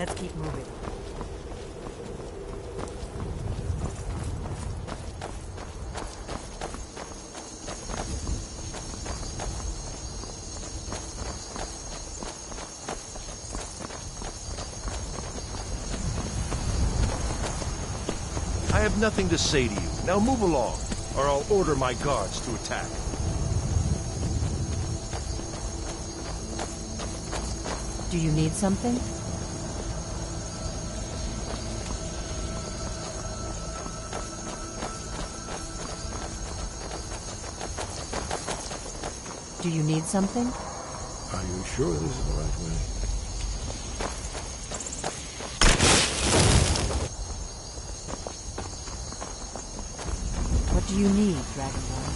Let's keep moving. I have nothing to say to you. Now move along, or I'll order my guards to attack. Do you need something? Do you need something? Are you sure this is the right way? What do you need, Dragonborn?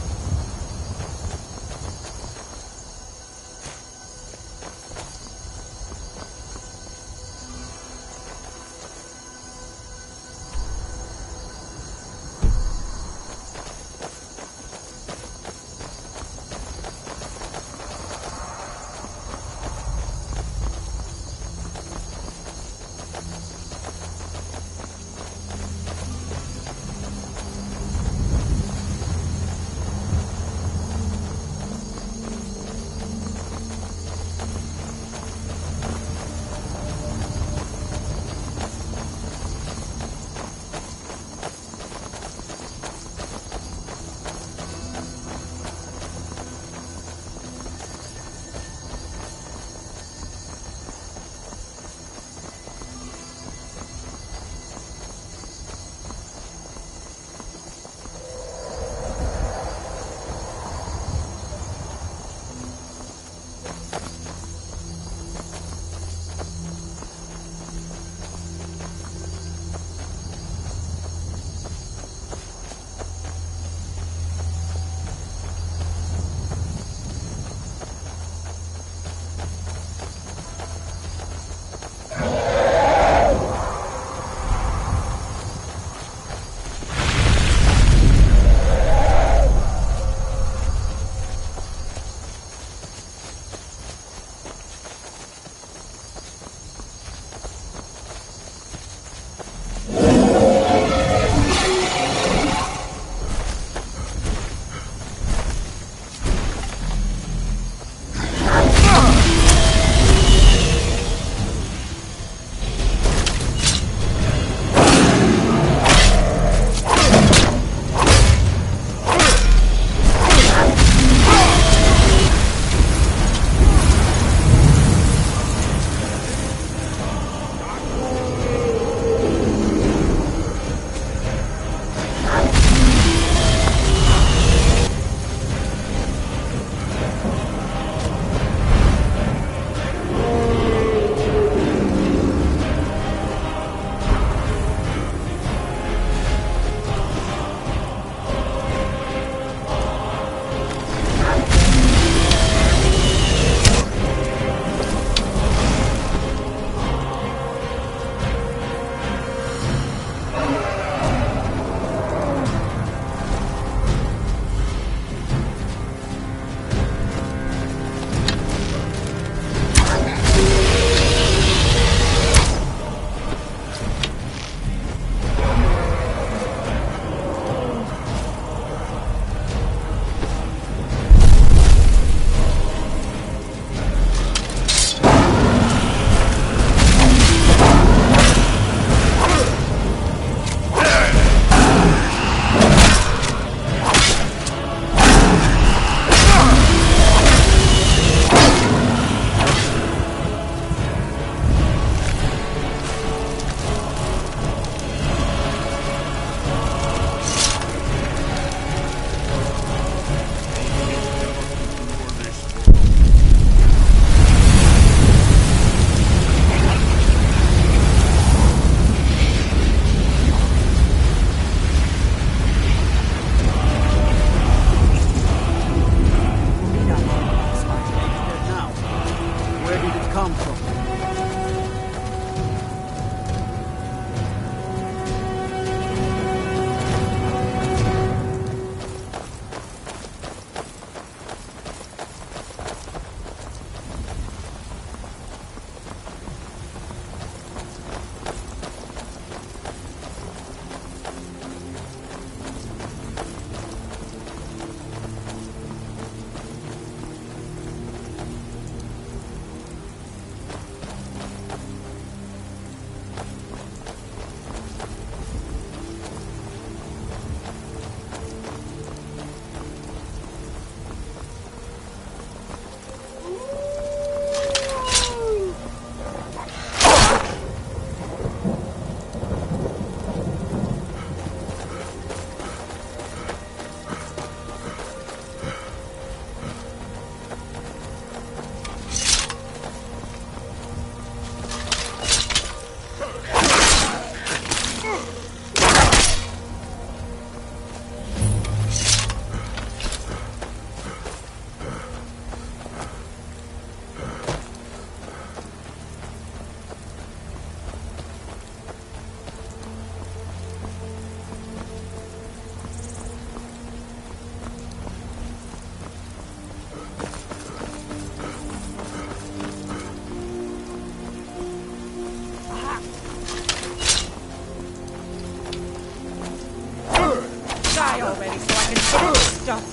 Die already so I can finish this stuff.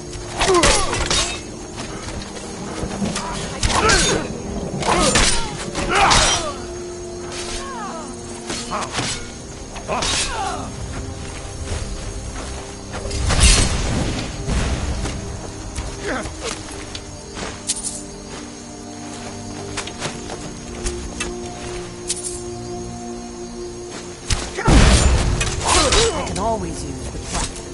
I can always use the practice.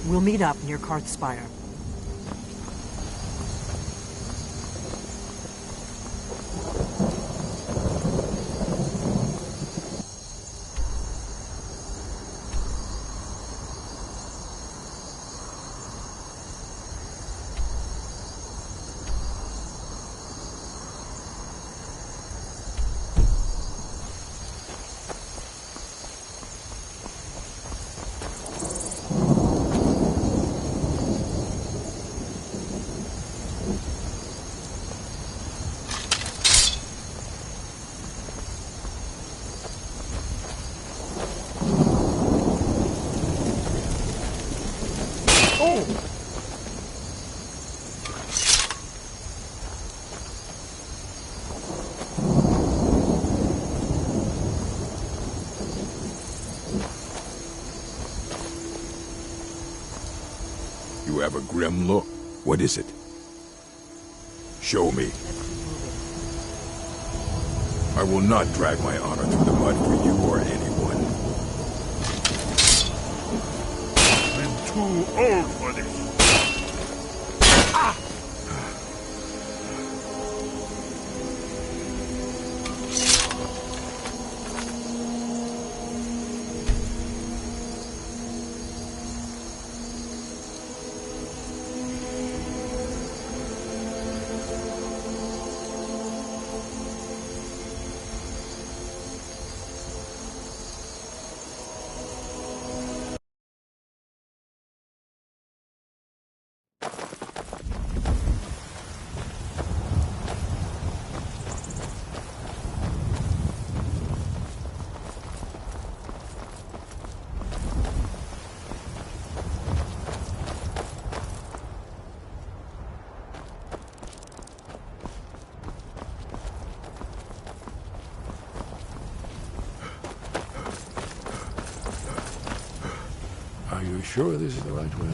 We'll meet up near Karth Spire. You have a grim look. What is it? Show me. I will not drag my honor through the mud for you or anyone. I'm too old for this. Are you sure this is the right way?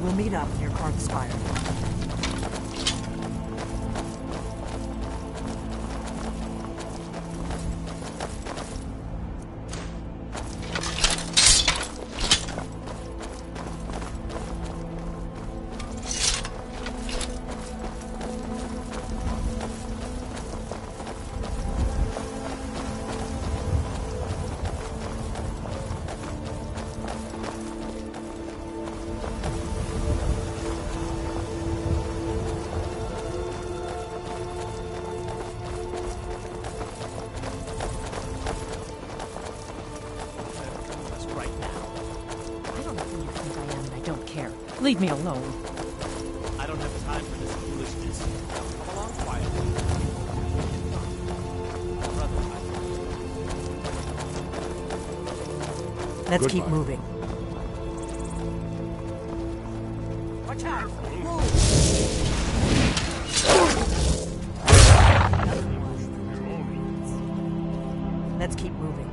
We'll meet up near Karth Spire. Leave me alone. I don't have time for this Let's keep Goodbye. moving. Watch out! Let's keep moving.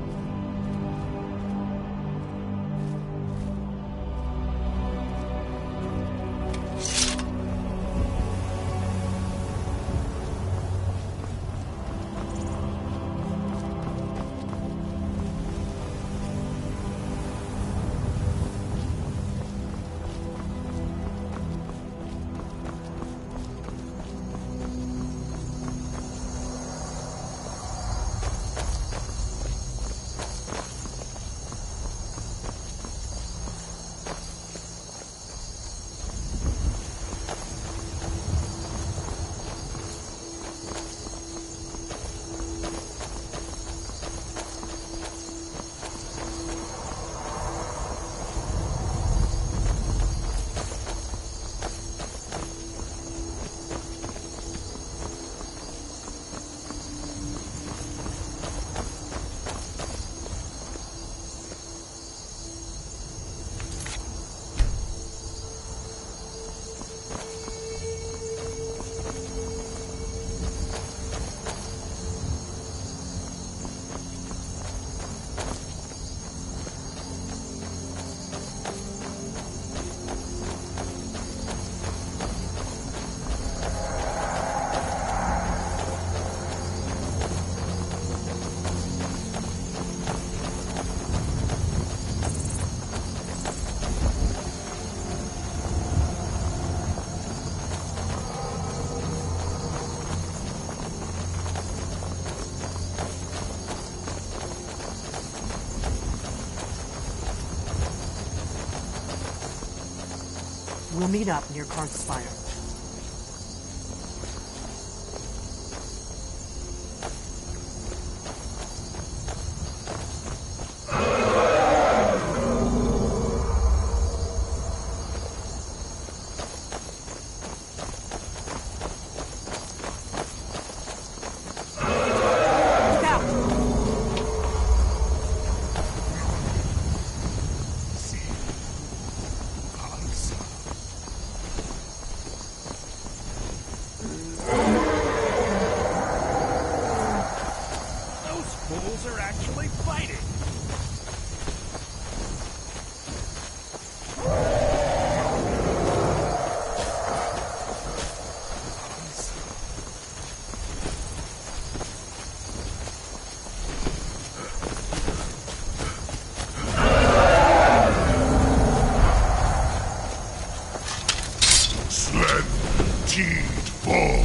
We'll meet up near Karn's Spire. Look out! Those fools are actually fighting! Slanted fall.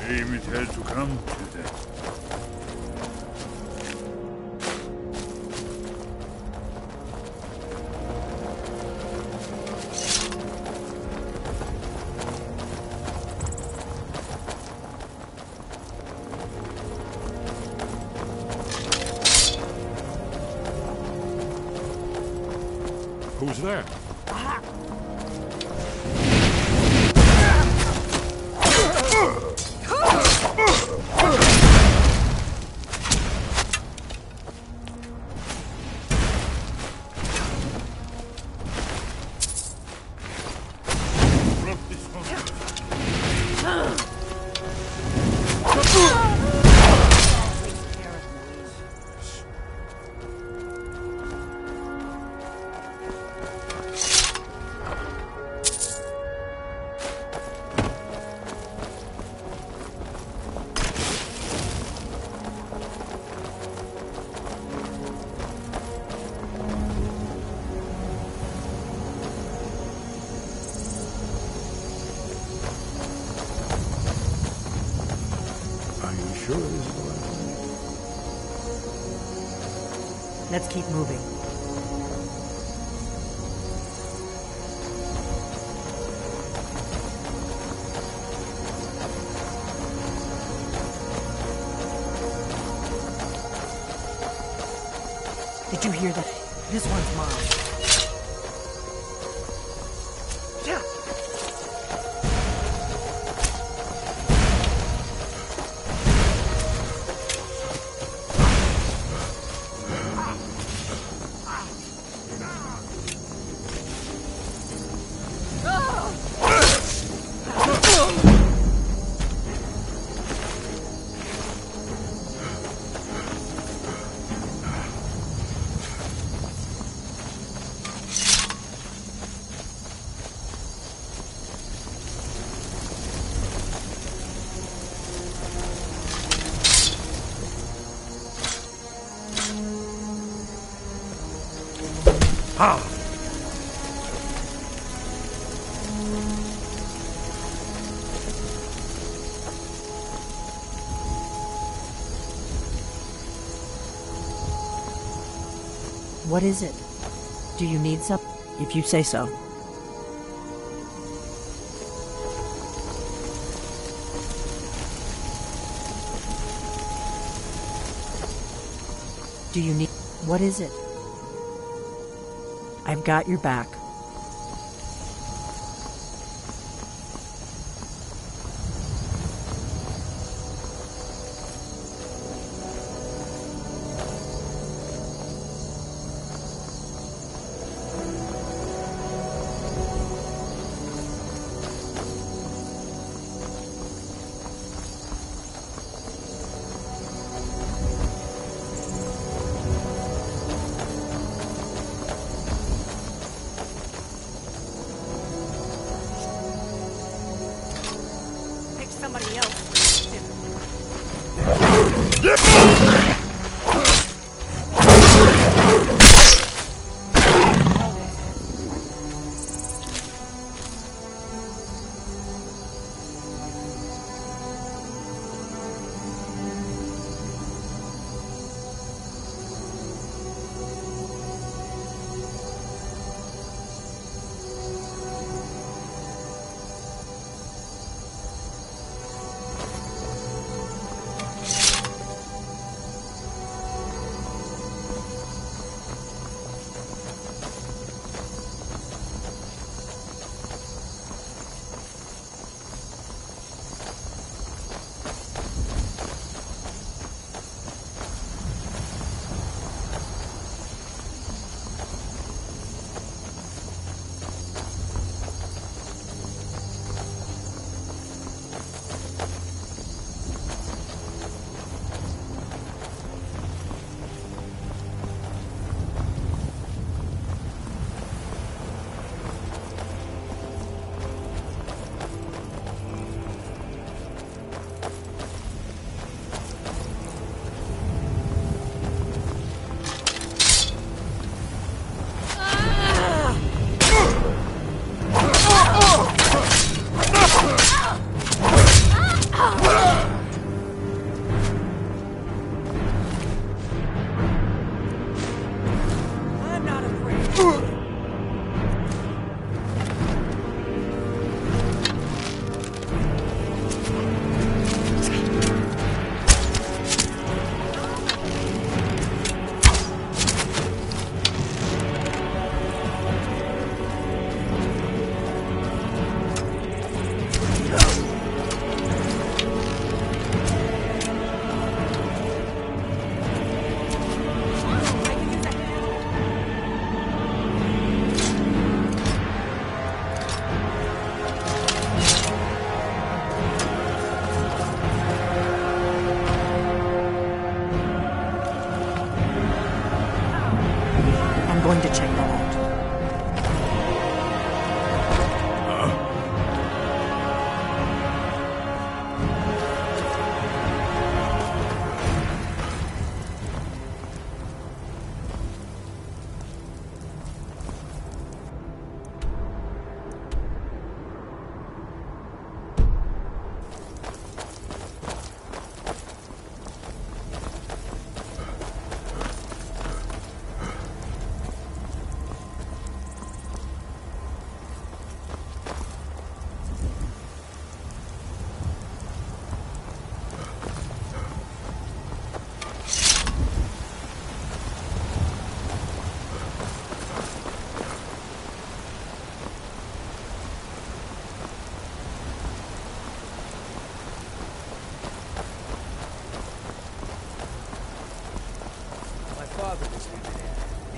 Shame it had to come to that. Who's there? Are you sure this is the right way? Let's keep moving. Did you hear that? This one's mine. Ha! What is it? Do you need some? If you say so. Do you need... What is it? I've got your back. Somebody else.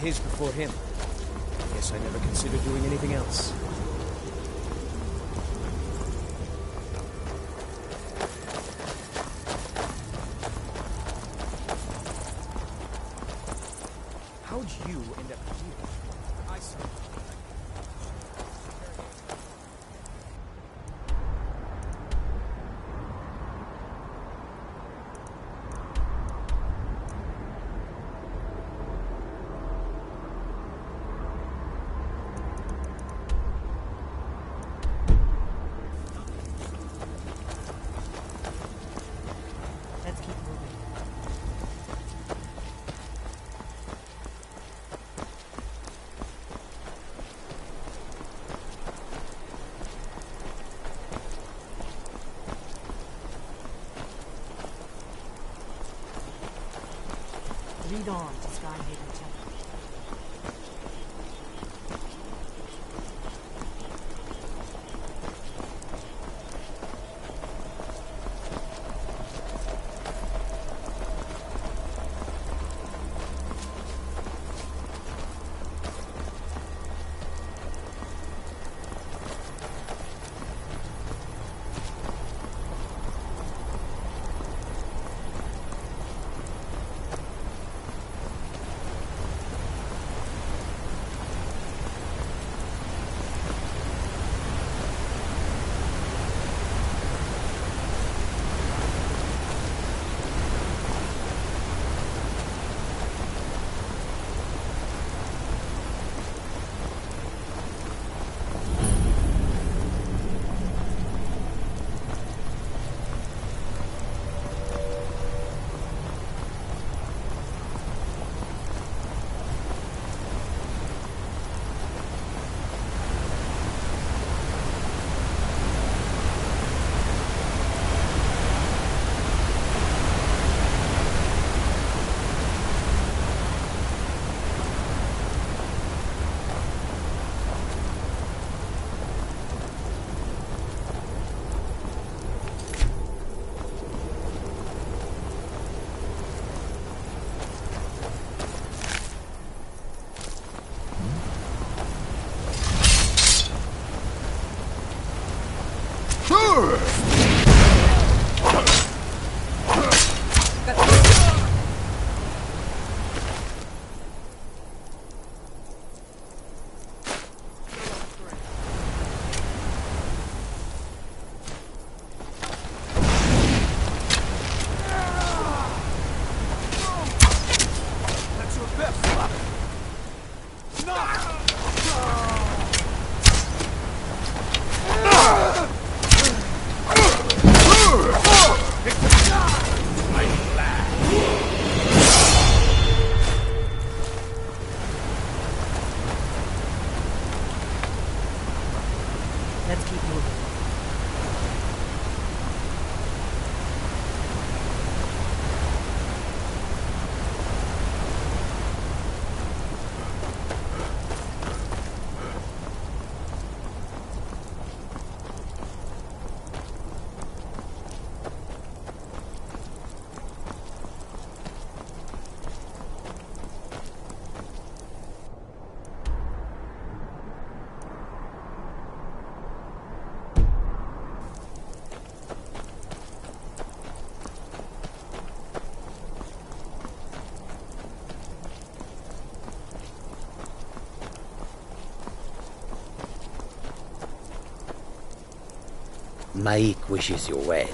his before him. Guess I never considered doing anything else. How'd you end up here? I saw. Let's keep moving. Lead on to Skyhaven Temple. Let's keep moving. Maik wishes you well.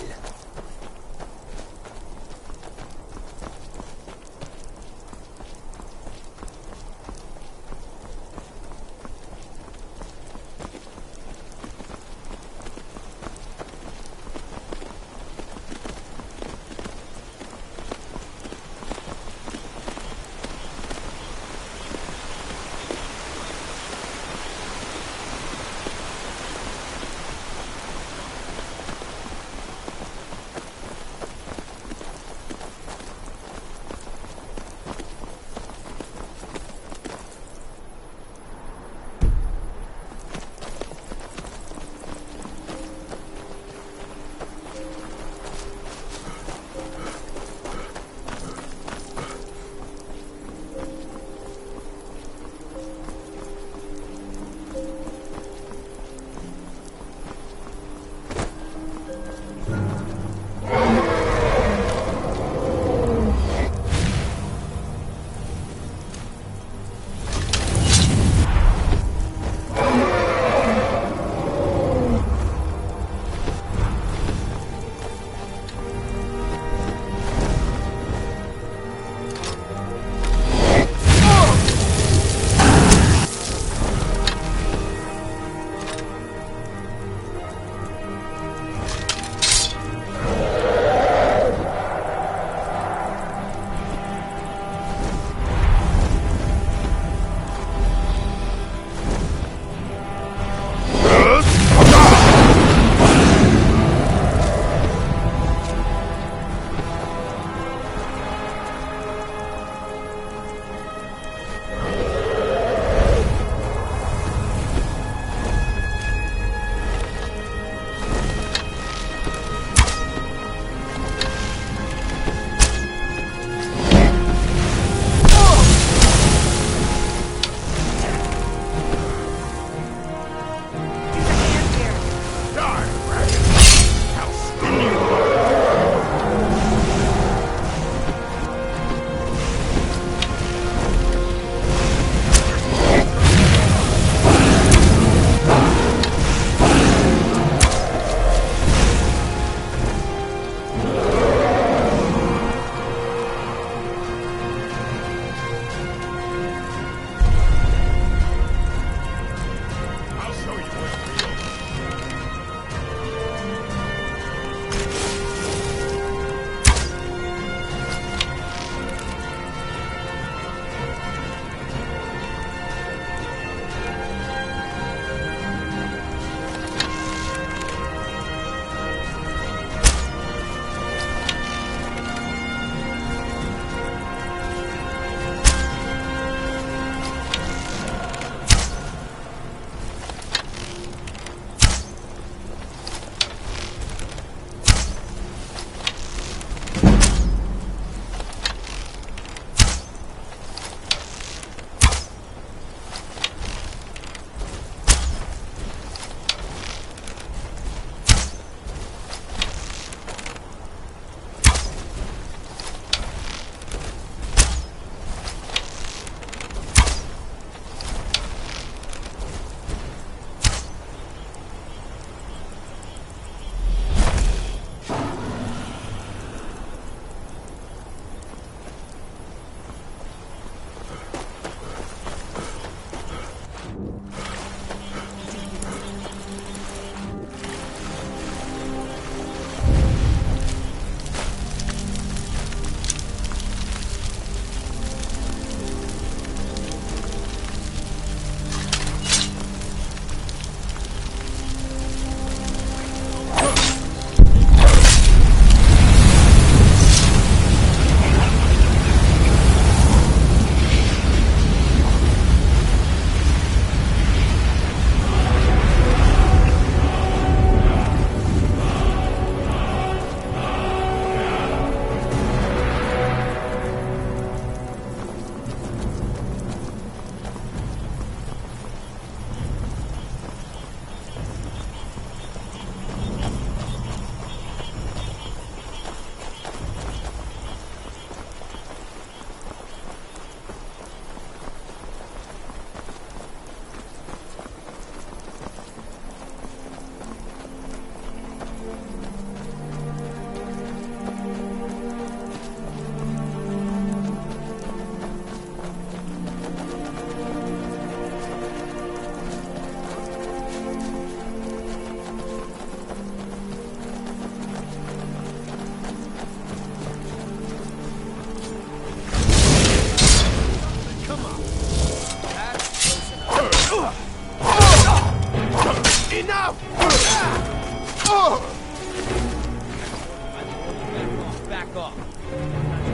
Back off.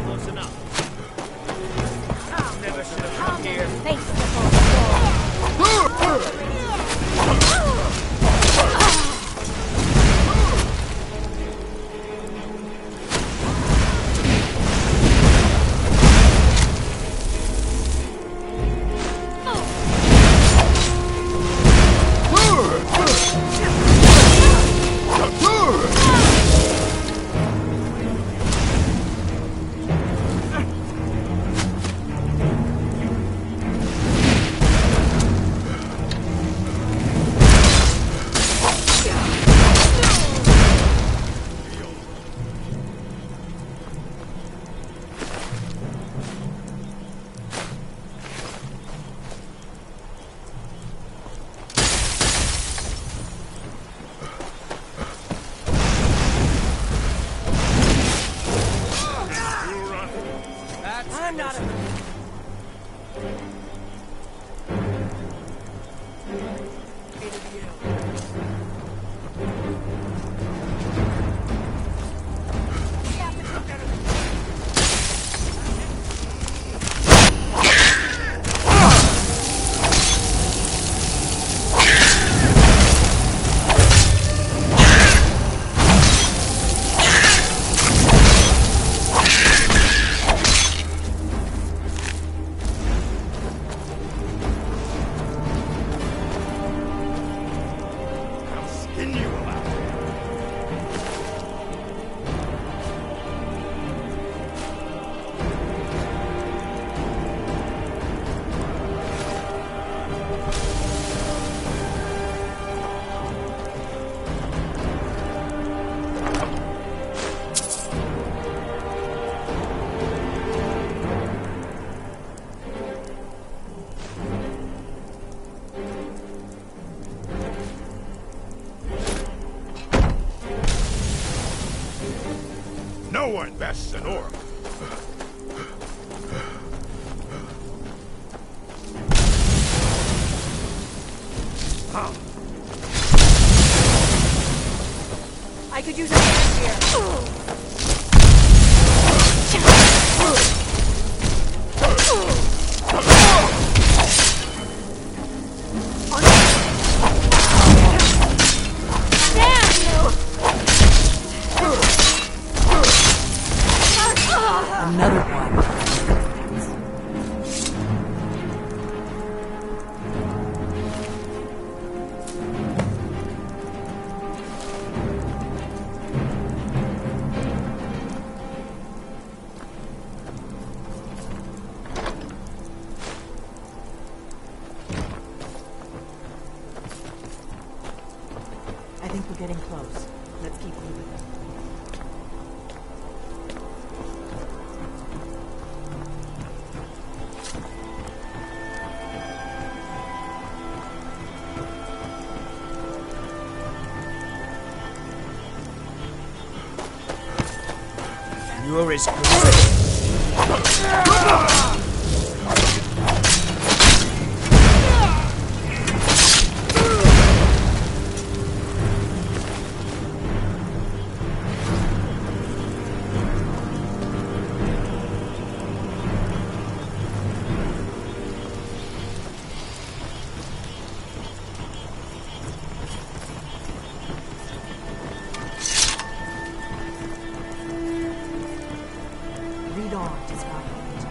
Close enough. Never should have come here. Face the full I'm not a... No one bests an orc. I could use a hand here. Another one. I think we're getting close. Let's keep moving. You're as good as... Read on to Scotland.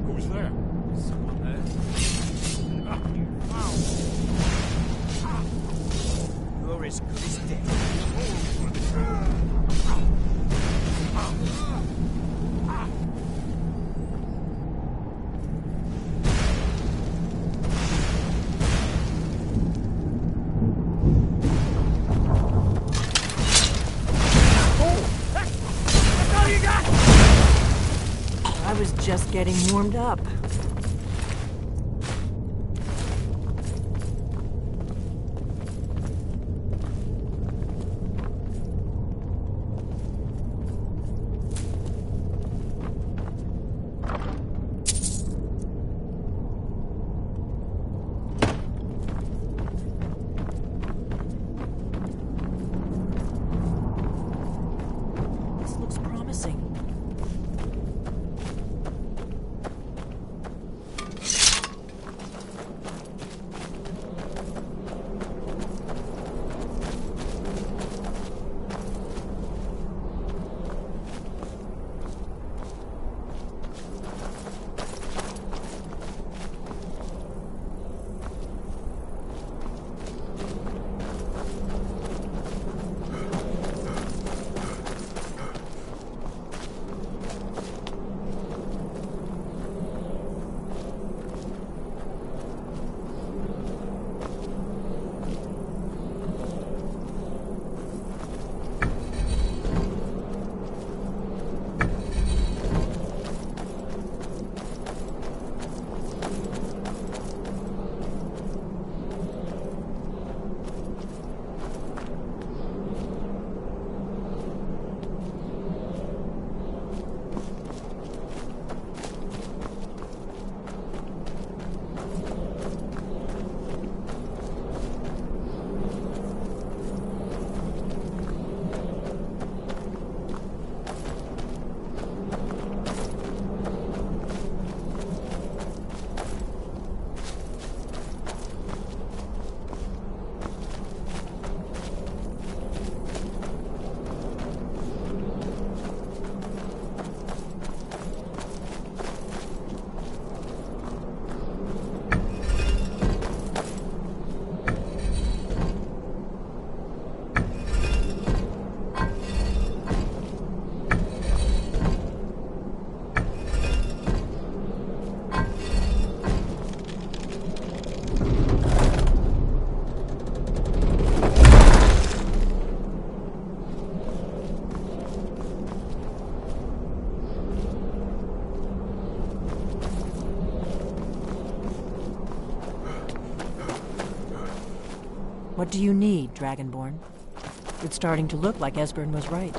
Who's there? You're as good as dead. I was just getting warmed up. What do you need, Dragonborn? It's starting to look like Esbern was right.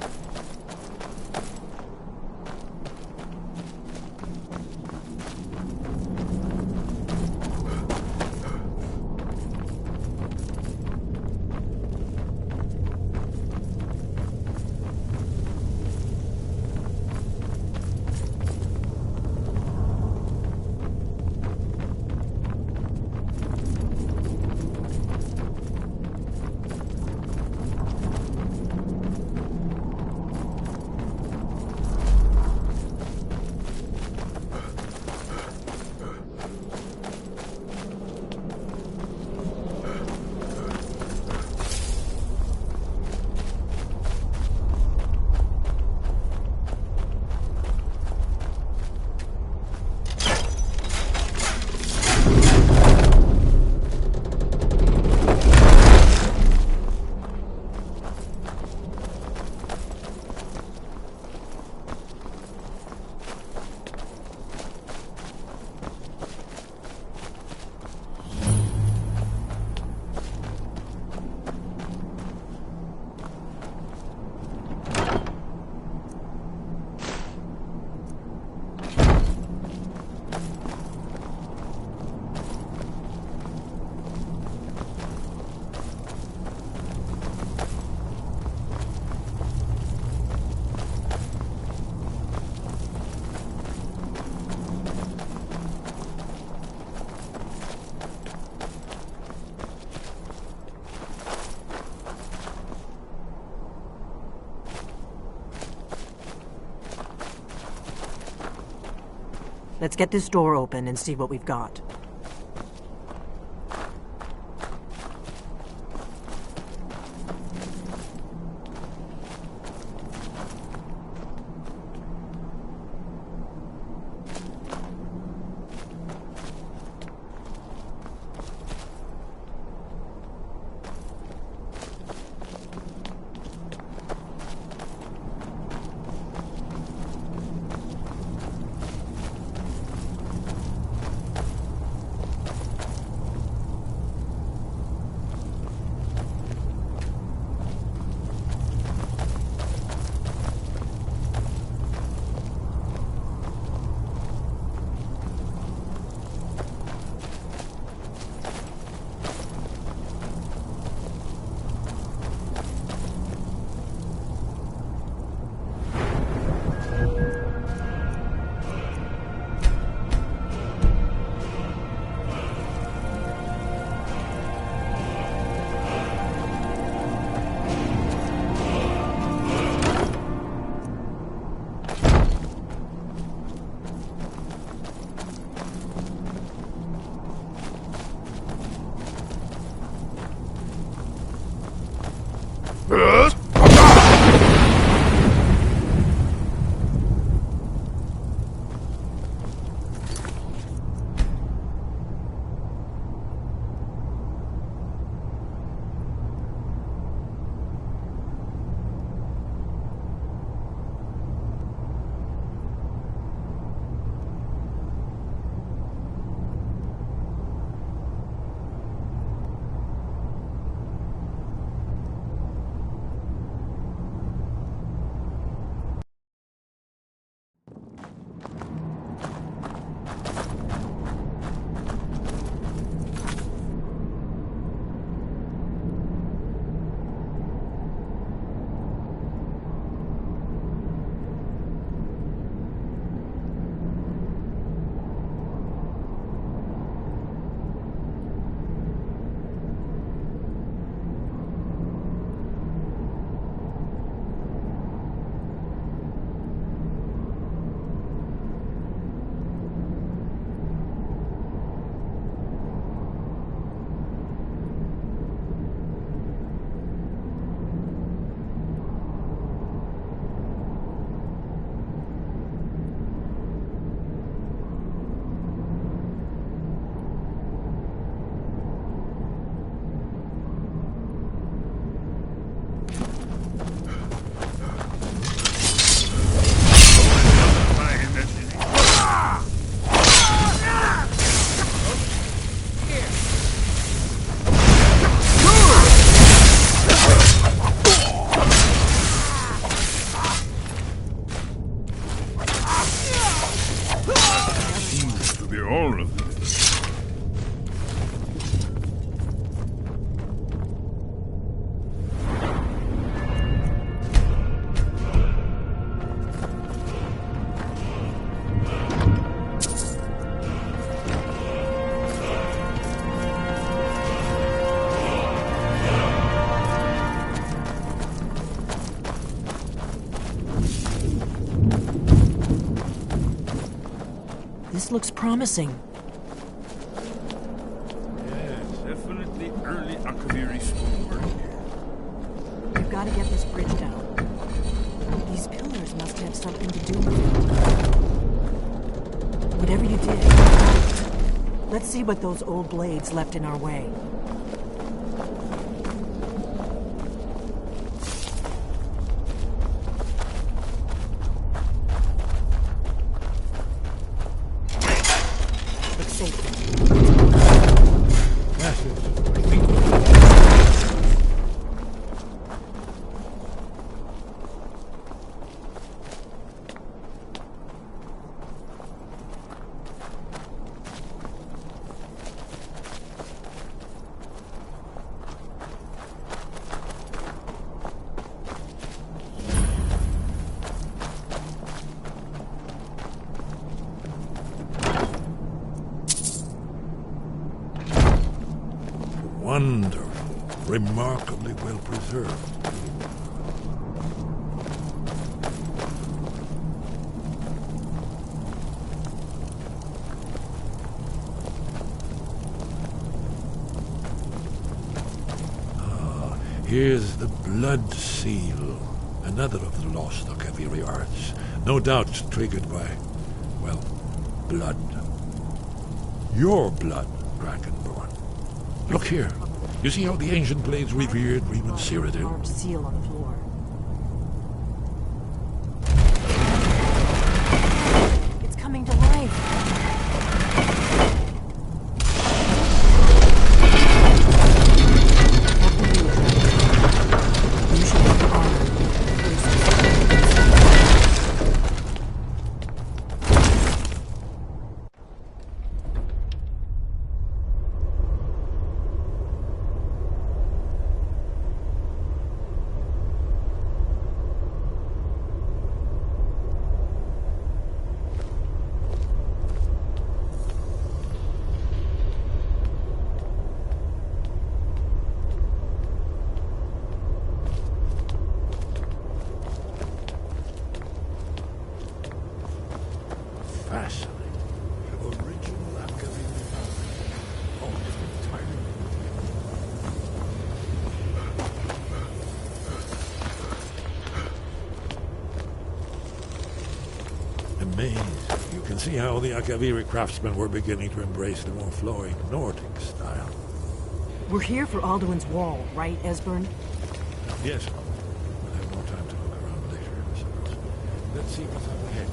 Let's get this door open and see what we've got. looks promising. Yes, definitely early Akaviri stonework here. We've got to get this bridge down. These pillars must have something to do with it. Whatever you did, let's see what those old blades left in our way. Looks safe. Wonderful. Remarkably well preserved. Here's the Blood Seal, another of the lost Akaviri arts. No doubt triggered by, well, blood. Your blood, Dragonborn. Look here. You see how the ancient blades revered Reman Cyrodiil? Carved seal on the floor. It's coming to life. You should have armor. Fascinating. Original Akaviri. Oh, entirely. Amazing. You can see how the Akaviri craftsmen were beginning to embrace the more flowing Nordic style. We're here for Alduin's Wall, right, Esbern? Yes. We'll have more time to look around later, I suppose. Let's see what's up ahead.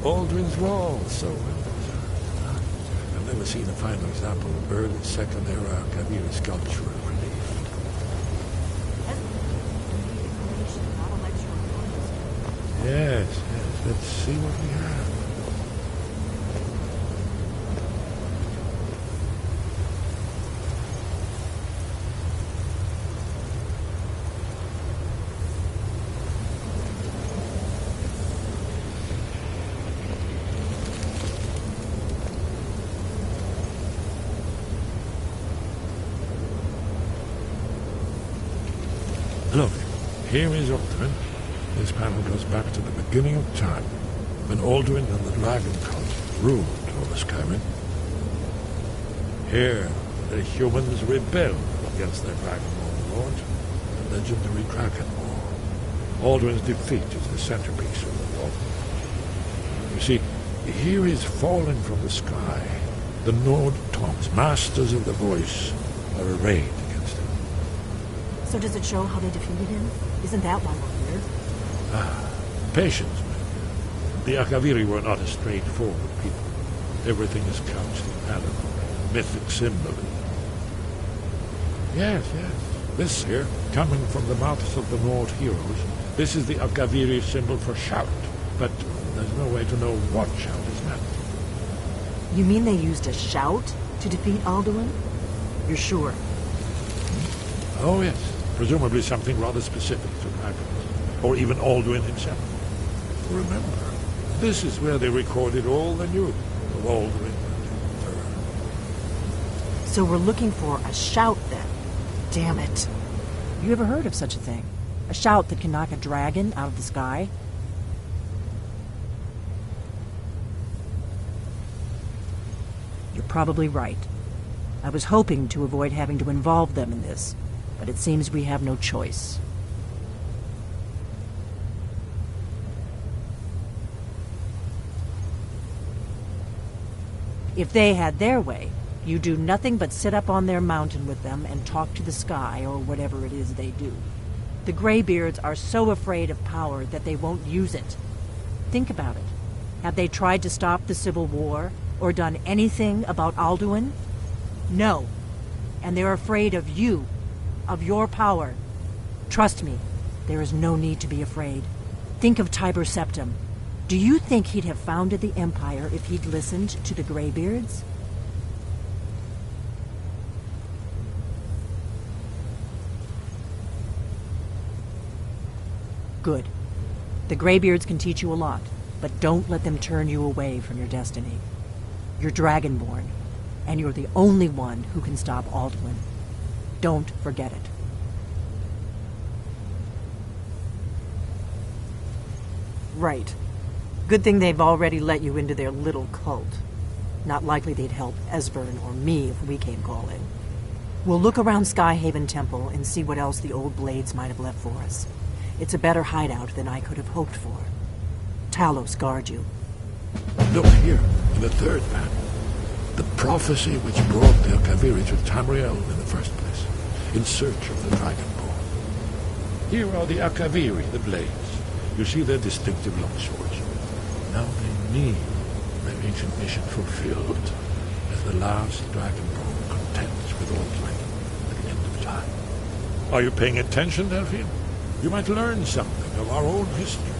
Aldrin's Wall, so well preserved. I've never seen a finer example of early Second Era Akaviri sculptural relief. Yes, let's see what we have. Look, here is Alduin. This panel goes back to the beginning of time, when Alduin and the Dragon Cult ruled over Skyrim. Here, the humans rebelled against their Dragonborn lord, the legendary Dragon War. Alduin's defeat is the centerpiece of the war. You see, here is fallen from the sky. The Nord Tongs, masters of the voice, are arrayed against him. So does it show how they defeated him? Isn't that why we're here? Patience, man. The Akaviri were not a straightforward people. Everything is couched in allegory, mythic symbolism. Yes. This here, coming from the mouths of the Nord heroes, this is the Akaviri symbol for shout, but there's no way to know what shout is meant. You mean they used a shout to defeat Alduin? You're sure? Oh, yes. Presumably something rather specific to dragons, or even Alduin himself. Remember, this is where they recorded all they knew of Alduin and Vern. So we're looking for a shout then. Damn it. You ever heard of such a thing? A shout that can knock a dragon out of the sky? You're probably right. I was hoping to avoid having to involve them in this, but it seems we have no choice. If they had their way, you do nothing but sit up on their mountain with them and talk to the sky or whatever it is they do. The Greybeards are so afraid of power that they won't use it. Think about it. Have they tried to stop the Civil War or done anything about Alduin? No. And they're afraid of you, of your power. Trust me, there is no need to be afraid. Think of Tiber Septim. Do you think he'd have founded the Empire if he'd listened to the Greybeards? Good. The Greybeards can teach you a lot, but don't let them turn you away from your destiny. You're Dragonborn, and you're the only one who can stop Alduin. Don't forget it. Right. Good thing they've already let you into their little cult. Not likely they'd help Esbern or me if we came calling. We'll look around Skyhaven Temple and see what else the old blades might have left for us. It's a better hideout than I could have hoped for. Talos guard you. Look here, in the third panel. The prophecy which brought the Akaviri to Tamriel in the first place, in search of the Dragonborn. Here are the Akaviri, the blades. You see their distinctive longswords. Now they need their ancient mission fulfilled, as the last Dragonborn contends with Alduin at the end of time. Are you paying attention, Delphine? You might learn something of our own history.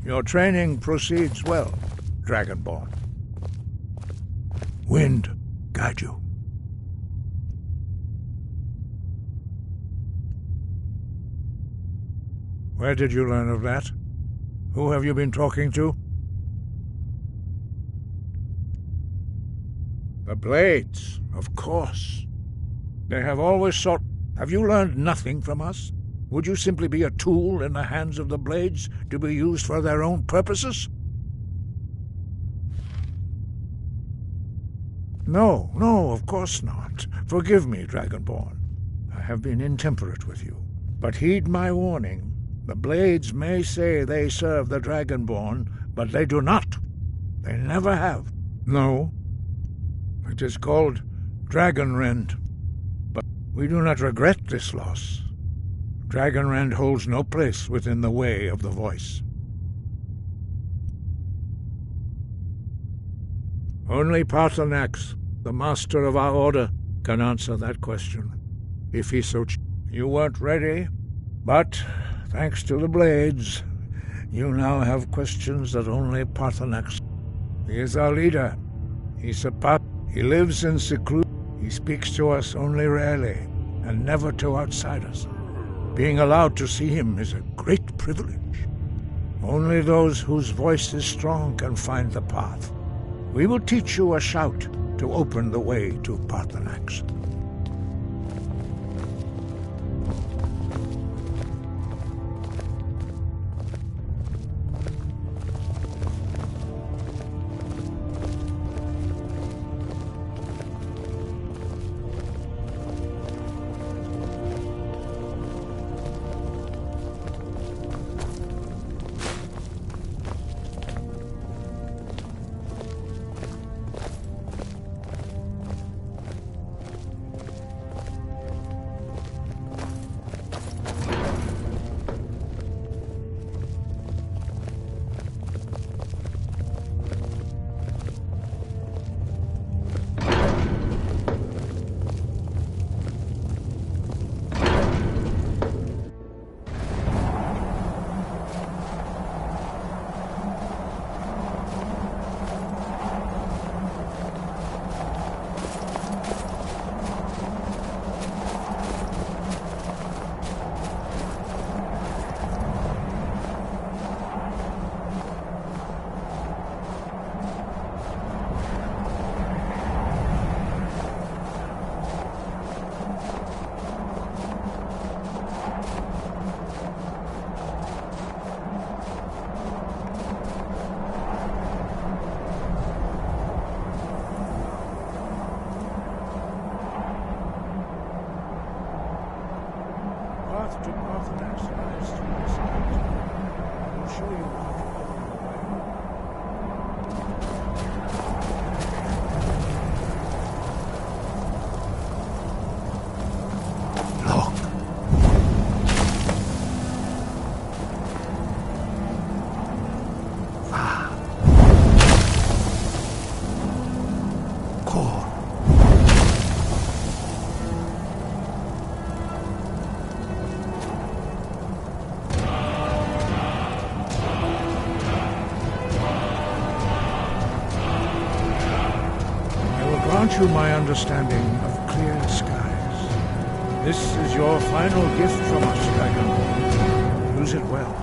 Your training proceeds well, Dragonborn. Wind guide you. Where did you learn of that? Who have you been talking to? The Blades, of course. They have always sought... Have you learned nothing from us? Would you simply be a tool in the hands of the Blades to be used for their own purposes? No, of course not. Forgive me, Dragonborn. I have been intemperate with you. But heed my warning. The Blades may say they serve the Dragonborn, but they do not. They never have. No. It is called Dragonrend. But we do not regret this loss. Dragonrend holds no place within the way of the Voice. Only Paarthurnax, the master of our order, can answer that question, if he so chooses. You weren't ready, but thanks to the Blades, you now have questions that only Paarthurnax. He is our leader. He lives in seclusion. He speaks to us only rarely, and never to outsiders. Being allowed to see him is a great privilege. Only those whose voice is strong can find the path. We will teach you a shout to open the way to Paarthurnax. Path to Paarthurnax lies through this gate. I will show you how to open the way. Look. Core. Grant you my understanding of clear skies. This is your final gift from us, Dragonborn. Use it well.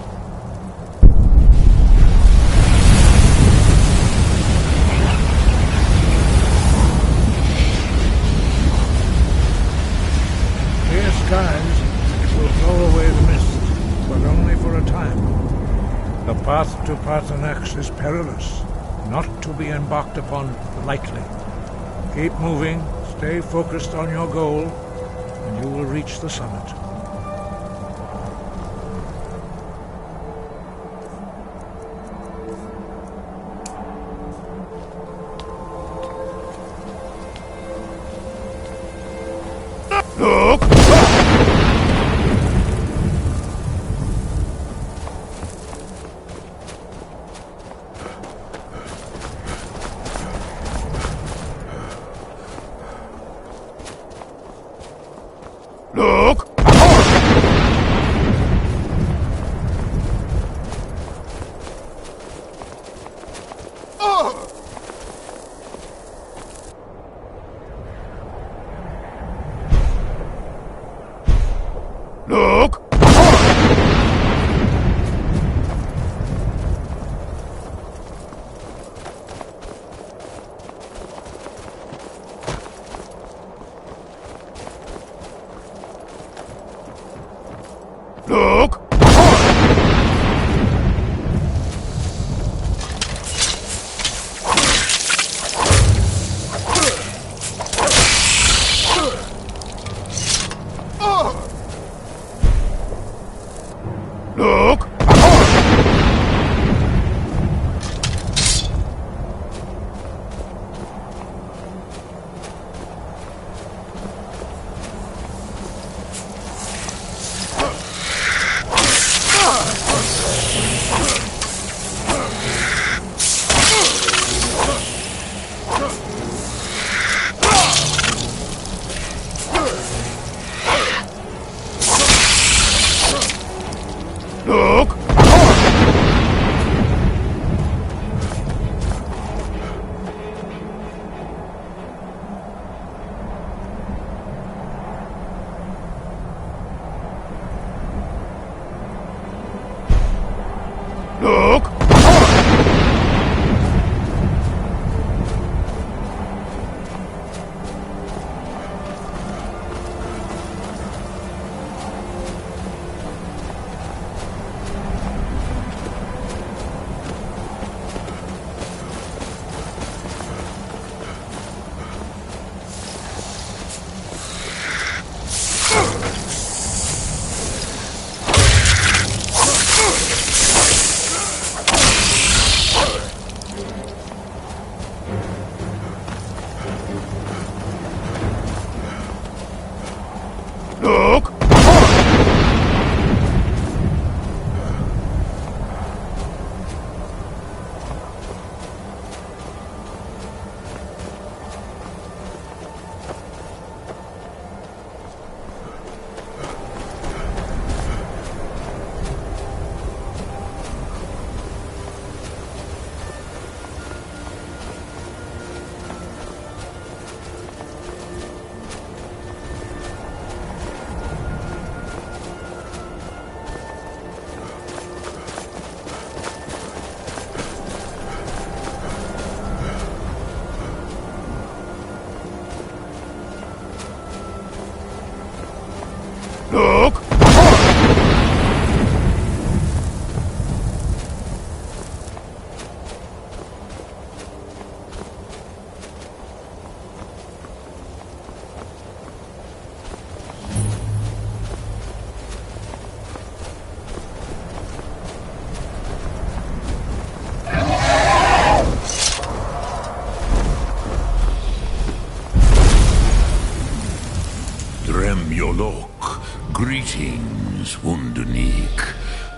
Clear skies will blow away the mist, but only for a time. The path to Paarthurnax is perilous, not to be embarked upon lightly. Keep moving, stay focused on your goal, and you will reach the summit. Look! Look!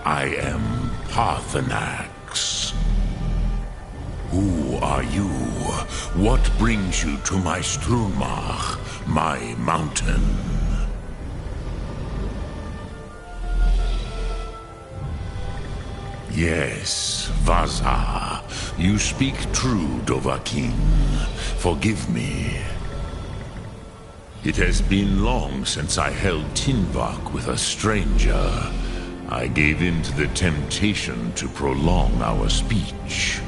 I am Paarthurnax. Who are you? What brings you to my Strunmach, my mountain? Yes, Vaza. You speak true, Dovahkiin. Forgive me. It has been long since I held Tinvak with a stranger. I gave in to the temptation to prolong our speech.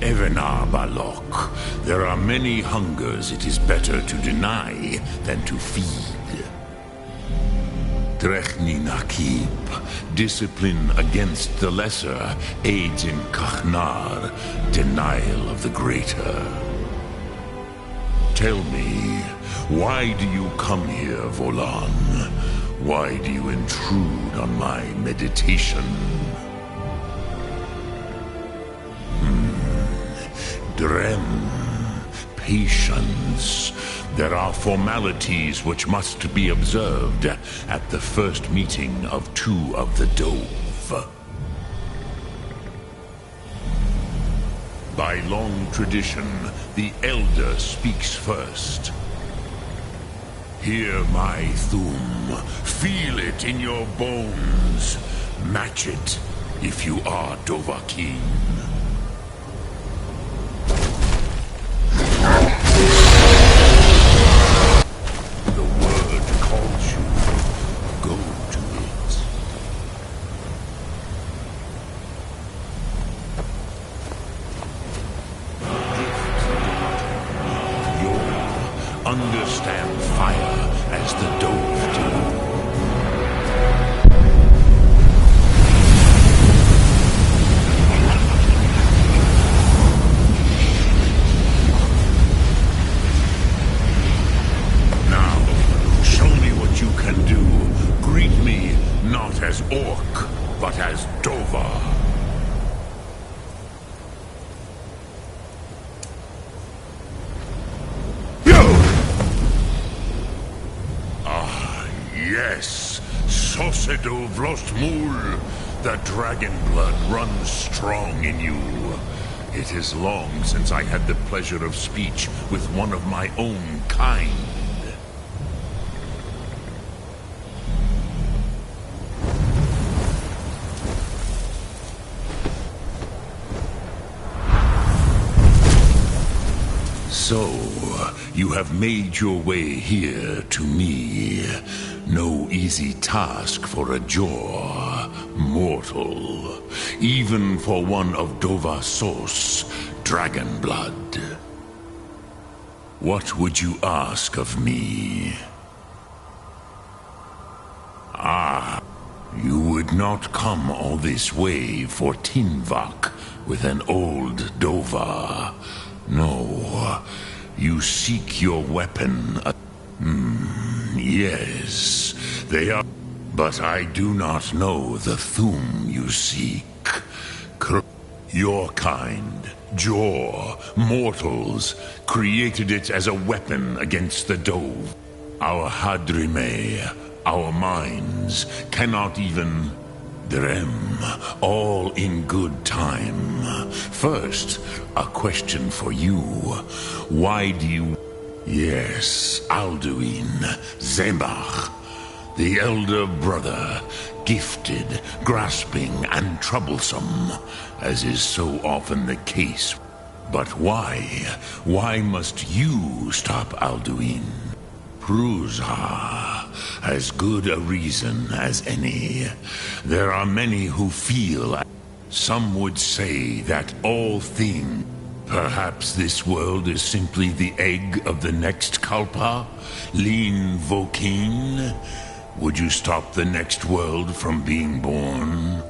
Evenar Balok, there are many hungers it is better to deny than to feed. Drechni Nakib, discipline against the lesser aids in Kachnar, denial of the greater. Tell me, why do you come here, Volan? Why do you intrude on my meditation? Drem, patience. There are formalities which must be observed at the first meeting of two of the Dove. By long tradition, the Elder speaks first. Hear my Thum. Feel it in your bones. Match it if you are Dovahkiin. Understand fire as the Dove do. Now, show me what you can do. Greet me not as Orc, but as Dova. Yes, Sosedo Vlostmul, the dragon blood runs strong in you. It is long since I had the pleasure of speech with one of my own kind. So, you have made your way here to me. No easy task for a Jor, mortal. Even for one of Dova Sos, dragon blood. What would you ask of me? Ah, you would not come all this way for Tinvak with an old Dova. No, you seek your weapon. Yes, they are. But I do not know the Thum you seek. Your kind, Jor, mortals, created it as a weapon against the Dove. Our Hadrime, our minds, cannot even... Drem, all in good time. First, a question for you. Why do you... Yes, Alduin, Zebach, the elder brother, gifted, grasping, and troublesome, as is so often the case. But why? Why must you stop Alduin? Pruzha, as good a reason as any. There are many who feel, some would say that all things, perhaps this world is simply the egg of the next Kalpa, Lean Vokin. Would you stop the next world from being born?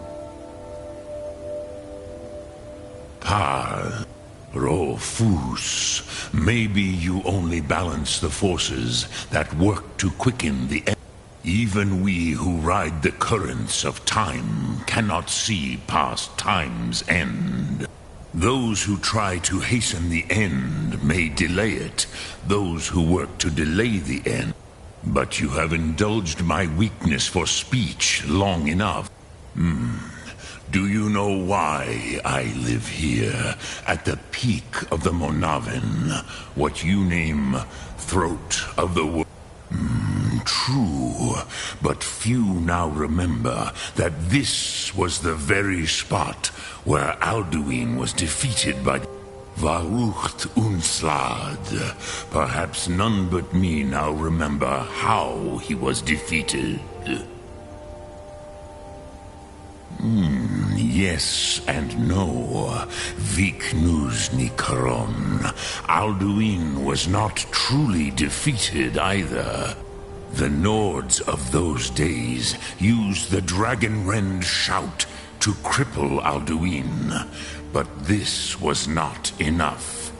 Par. Rofus, maybe you only balance the forces that work to quicken the end. Even we who ride the currents of time cannot see past time's end. Those who try to hasten the end may delay it. Those who work to delay the end. But you have indulged my weakness for speech long enough. Do you know why I live here, at the peak of the Monavin, what you name Throat of the World? True, but few now remember that this was the very spot where Alduin was defeated by Varucht Unslad. Perhaps none but me now remember how he was defeated. Yes and no. Viknuz Nikaron. Alduin was not truly defeated either. The Nords of those days used the Dragonrend shout to cripple Alduin, but this was not enough.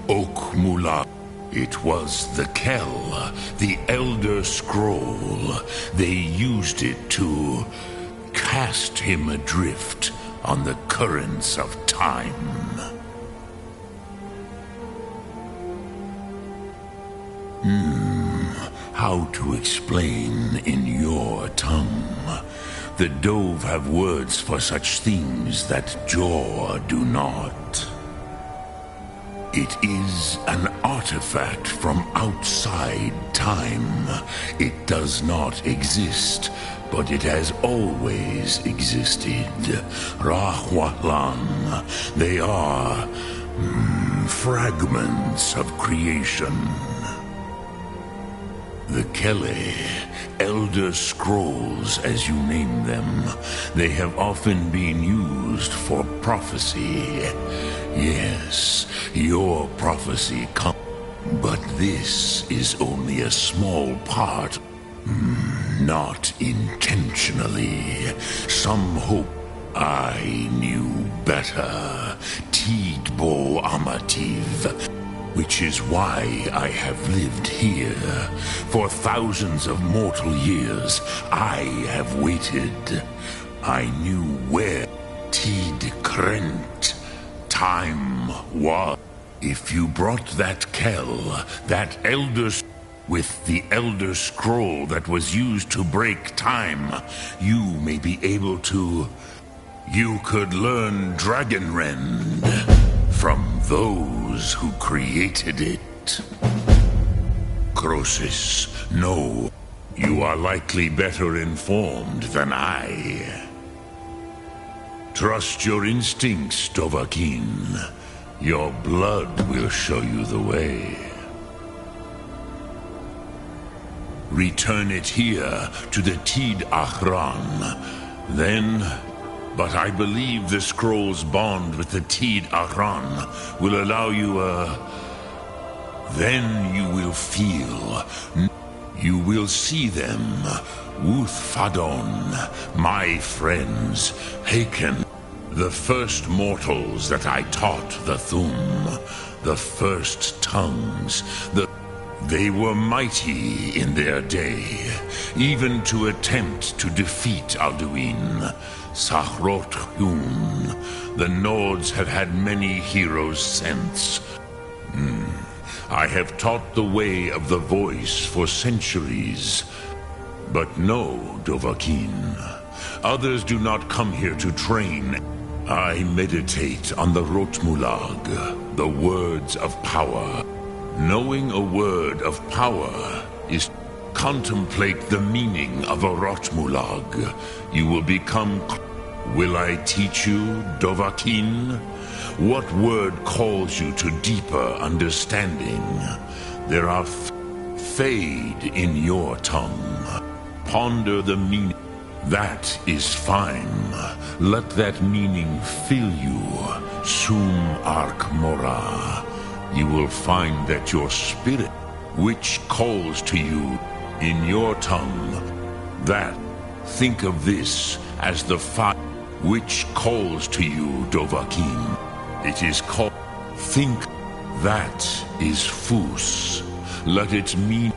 Okmula. It was the Kell, the Elder Scroll. They used it to cast him adrift on the currents of time. How to explain in your tongue? The Dove have words for such things that Jor do not. It is an artifact from outside time. It does not exist, but it has always existed. Rahwalan. They are fragments of creation. The Kele, Elder Scrolls as you name them, they have often been used for prophecy. Yes, your prophecy comes, but this is only a small part. Not intentionally. Some hope I knew better. Tidbo Amativ. Which is why I have lived here. For thousands of mortal years, I have waited. I knew where Tid Krent time was. If you brought that Kell, that Elder with the Elder Scroll that was used to break time, you may be able to... You could learn Dragonrend from those who created it. Crosis, no. You are likely better informed than I. Trust your instincts, Dovahkiin. Your blood will show you the way. Return it here to the Tid Ahran. Then... But I believe the scroll's bond with the Tid Ahran will allow you Then you will feel... You will see them. Uthfadon, my friends. Haken, the first mortals that I taught the Thum. The first tongues. They were mighty in their day, even to attempt to defeat Alduin. Sahrot Hun. The Nords have had many heroes since. I have taught the way of the voice for centuries. But no, Dovahkiin. Others do not come here to train. I meditate on the Rotmulag, the words of power. Knowing a word of power is contemplate the meaning of a Rotmulag. You will become... Will I teach you, Dovahkiin? What word calls you to deeper understanding? There are fade in your tongue. Ponder the meaning. That is fine. Let that meaning fill you. Sum Ark Mora. You will find that your spirit, which calls to you in your tongue, that, think of this as the fire which calls to you, Dovahkiin. It is called, think that is Fus. Let it mean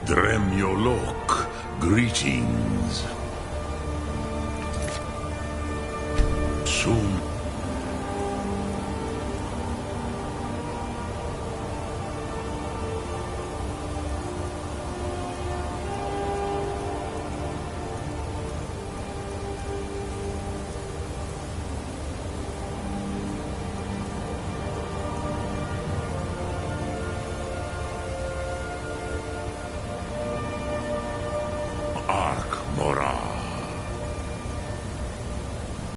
Dremyolok, greetings. Soon.